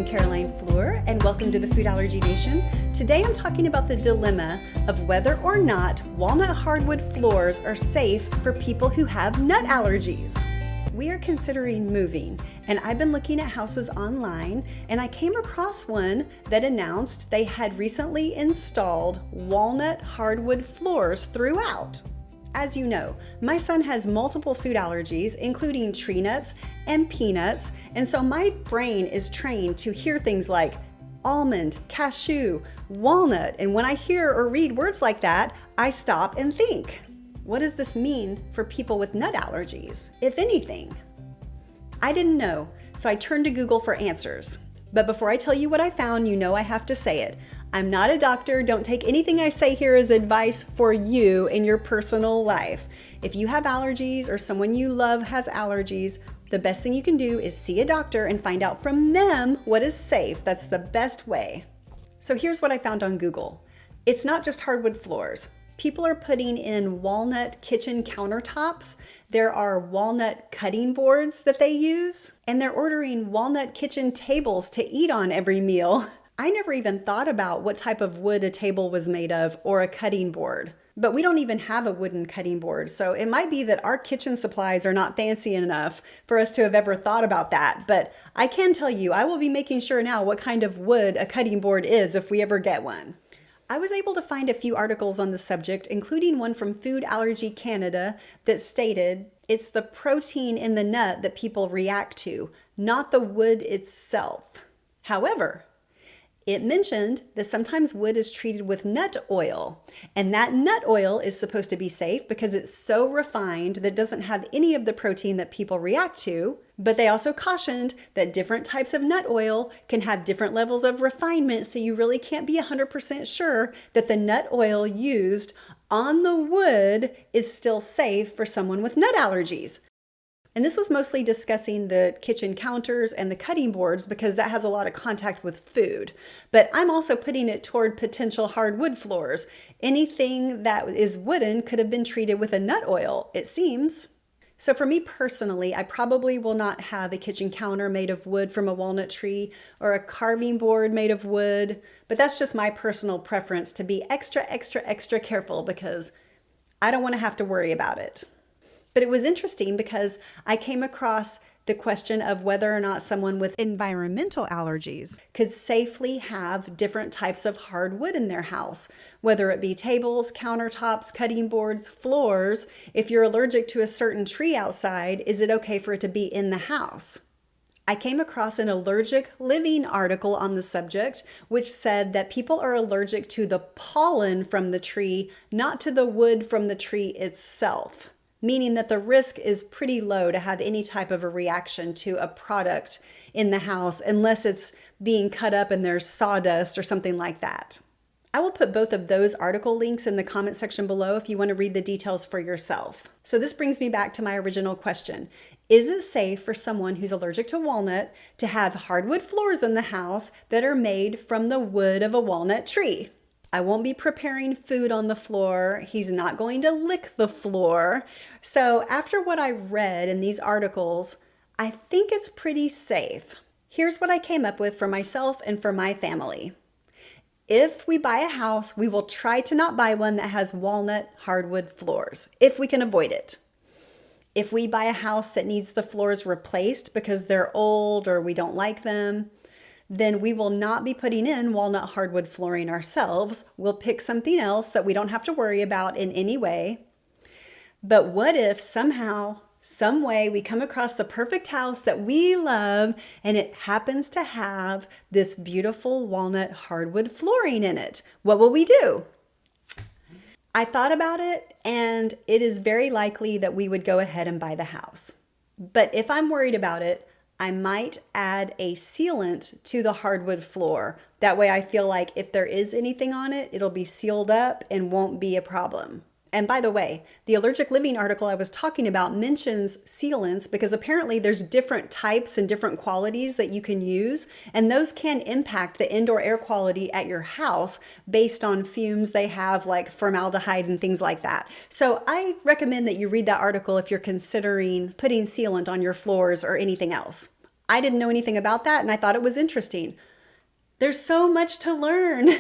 Caroline Fleur, and welcome to the Food Allergy Nation. Today I'm talking about the dilemma of whether or not walnut hardwood floors are safe for people who have nut allergies. We are considering moving, and I've been looking at houses online, and I came across one that announced they had recently installed walnut hardwood floors throughout. As you know, my son has multiple food allergies, including tree nuts and peanuts, and so my brain is trained to hear things like almond, cashew, walnut, and when I hear or read words like that, I stop and think, what does this mean for people with nut allergies, if anything? I didn't know, so I turned to Google for answers. But before I tell you what I found, you know I have to say it. I'm not a doctor. Don't take anything I say here as advice for you in your personal life. If you have allergies or someone you love has allergies, the best thing you can do is see a doctor and find out from them what is safe. That's the best way. So here's what I found on Google. It's not just hardwood floors. People are putting in walnut kitchen countertops. There are walnut cutting boards that they use, and they're ordering walnut kitchen tables to eat on every meal. I never even thought about what type of wood a table was made of or a cutting board. But we don't even have a wooden cutting board, so it might be that our kitchen supplies are not fancy enough for us to have ever thought about that. But I can tell you, I will be making sure now what kind of wood a cutting board is if we ever get one. I was able to find a few articles on the subject, including one from Food Allergy Canada that stated it's the protein in the nut that people react to, not the wood itself. However, it mentioned that sometimes wood is treated with nut oil, and that nut oil is supposed to be safe because it's so refined that it doesn't have any of the protein that people react to. But they also cautioned that different types of nut oil can have different levels of refinement, so you really can't be 100% sure that the nut oil used on the wood is still safe for someone with nut allergies. And this was mostly discussing the kitchen counters and the cutting boards because that has a lot of contact with food. But I'm also putting it toward potential hardwood floors. Anything that is wooden could have been treated with a nut oil, it seems. So for me personally, I probably will not have a kitchen counter made of wood from a walnut tree or a carving board made of wood. But that's just my personal preference to be extra careful because I don't want to have to worry about it. But it was interesting because I came across the question of whether or not someone with environmental allergies could safely have different types of hardwood in their house, whether it be tables, countertops, cutting boards, floors. If you're allergic to a certain tree outside, is it okay for it to be in the house? I came across an allergic living article on the subject, which said that people are allergic to the pollen from the tree, not to the wood from the tree itself. Meaning that the risk is pretty low to have any type of a reaction to a product in the house unless it's being cut up and there's sawdust or something like that. I will put both of those article links in the comment section below if you want to read the details for yourself. So this brings me back to my original question. Is it safe for someone who's allergic to walnut to have hardwood floors in the house that are made from the wood of a walnut tree? I won't be preparing food on the floor. He's not going to lick the floor. So after what I read in these articles, I think it's pretty safe. Here's what I came up with for myself and for my family. If we buy a house, we will try to not buy one that has walnut hardwood floors, if we can avoid it. If we buy a house that needs the floors replaced because they're old or we don't like them, then we will not be putting in walnut hardwood flooring ourselves. We'll pick something else that we don't have to worry about in any way. But what if somehow, some way we come across the perfect house that we love and it happens to have this beautiful walnut hardwood flooring in it? What will we do? I thought about it, and it is very likely that we would go ahead and buy the house. But if I'm worried about it, I might add a sealant to the hardwood floor. That way I feel like if there is anything on it, it'll be sealed up and won't be a problem. And by the way, the Allergic Living article I was talking about mentions sealants because apparently there's different types and different qualities that you can use, and those can impact the indoor air quality at your house based on fumes they have, like formaldehyde and things like that. So I recommend that you read that article if you're considering putting sealant on your floors or anything else. I didn't know anything about that and I thought it was interesting. There's so much to learn.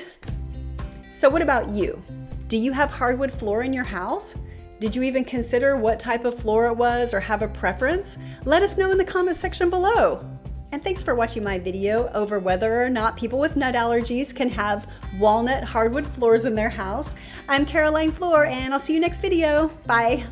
So what about you? Do you have hardwood floor in your house? Did you even consider what type of floor it was or have a preference? Let us know in the comment section below. And thanks for watching my video over whether or not people with nut allergies can have walnut hardwood floors in their house. I'm Caroline Fleur, and I'll see you next video. Bye.